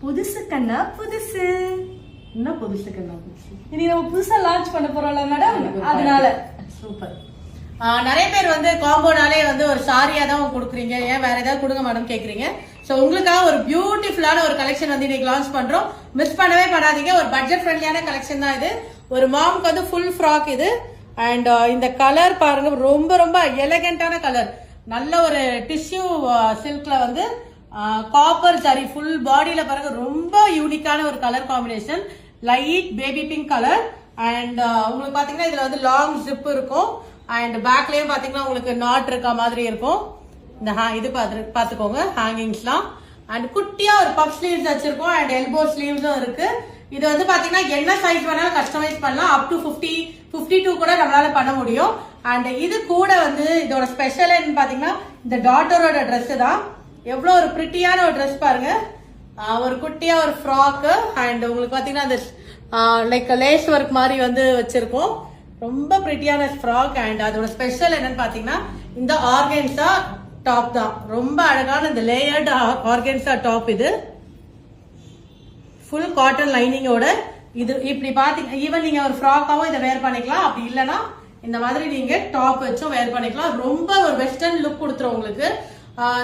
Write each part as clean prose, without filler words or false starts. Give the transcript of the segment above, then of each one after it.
புதுசு கண்ணா புதுசு. என்ன புதுசு கண்ணா புதுசு? இன்னைக்கு நம்ம புதுசா லான்ச் பண்ண போறோம்ல மேடம், அதனால. சூப்பர். நிறைய பேர் வந்து காம்போனாலே வந்து ஒரு சாரியா தான் கொடுக்குறீங்க, ஏன் வேற ஏதாவது கொடுங்க மேடம் கேக்குறீங்க. சோ உங்களுக்காக ஒரு பியூட்டிஃபுல்லான ஒரு கலெக்ஷன் வந்து இன்னைக்கு லான்ச் பண்றோம். மிஸ் பண்ணவே பண்ணாதீங்க. ஒரு பட்ஜெட் ஃப்ரெண்ட்லியான கலெக்ஷன் தான் இது. ஒரு மாம்க்கு வந்து ஃபுல் ஃப்ராக் இது. அண்ட் இந்த கலர் பாருங்க, ரொம்ப ரொம்ப எலகண்டான கலர். நல்ல ஒரு டிஷ்யூ சில்க்ல வந்து காப்பர் ஜரி ஃபுல் பாடியில பாருங்க, ரொம்ப யூனிக்கான ஒரு colour combination. Light baby pink colour. And உங்களுக்கு பாத்தீங்கன்னா இதுல வந்து லாங் ஜிப் இருக்கும். அண்ட் பேக்லயும் பாத்தீங்கன்னா உங்களுக்கு நாட் இருக்க மாதிரி இருக்கும். இந்த இது பாத்துக்கோங்க ஹேங்கிங்ஸ்லாம். அண்ட் குட்டியா ஒரு பஃப் ஸ்லீவ்ஸ் வச்சிருக்கோம். அண்ட் எல்போ ஸ்லீவ்ஸும் இருக்கு. இது வந்து பாத்தீங்கன்னா என்ன சைஸ் வேணாலும் கஸ்டமைஸ் பண்ணலாம். அப் டு 52 கூட நம்மளால பண்ண முடியும். அண்ட் இது கூட வந்து இதோட ஸ்பெஷல் என்னன்னு பாத்தீங்கன்னா இந்த டாட்டரோட ட்ரெஸ் தான். எவ்வளவு ஒரு பிரிட்டியான ஒரு ட்ரெஸ் பாருங்க. ஒரு குட்டியா ஒரு ஃப்ராக். அண்ட் உங்களுக்கு பாத்தீங்கன்னா அந்த லைக் லேஸ் ஒர்க் மாதிரி வந்து வச்சிருக்கோம். ரொம்ப பிரிட்டியான ஃப்ராக். அண்ட் அதோட ஸ்பெஷல் என்னன்னு பாத்தீங்கன்னா இந்த ஆர்கன்ஸா டாப் தான். ரொம்ப அழகான இந்த லேயர்ட் ஆர்கன்ஸா டாப். இது ஃபுல் காட்டன் லைனிங்கோட. இது இப்படி பாத்தீங்க, ஈவன் நீங்க ஒரு ஃப்ராக்காவும் இதை வேர் பண்ணிக்கலாம். அப்படி இல்லைன்னா இந்த மாதிரி நீங்க டாப் வச்சும் வேர் பண்ணிக்கலாம். ரொம்ப ஒரு வெஸ்டர்ன் லுக் கொடுத்துரும் உங்களுக்கு.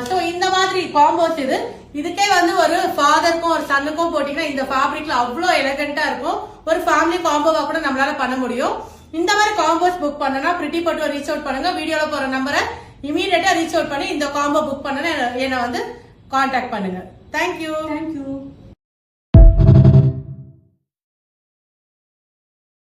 சோ இந்த மாதிரி காம்போஸ் இது. இதுக்கே வந்து ஒரு ஃபாதருக்கும் ஒரு சன்னுக்கும் போட்டீங்கன்னா இந்த ஃபேப்ரிக்ல அவ்வளவு எலகண்டா இருக்கும். ஒரு ஃபேமிலி காம்போவா கூட நம்மளால பண்ண முடியும். இந்த மாதிரி காம்போஸ் புக் பண்ணனா பிரிட்டி பட்டு ரீச் அவுட் பண்ணுங்க. வீடியோல போற நம்பரை இமீடியட்டா ரீச் அவுட் பண்ணி இந்த காம்போ புக் பண்ணனா என்ன வந்து கான்டாக்ட் பண்ணுங்க. தேங்க்யூ.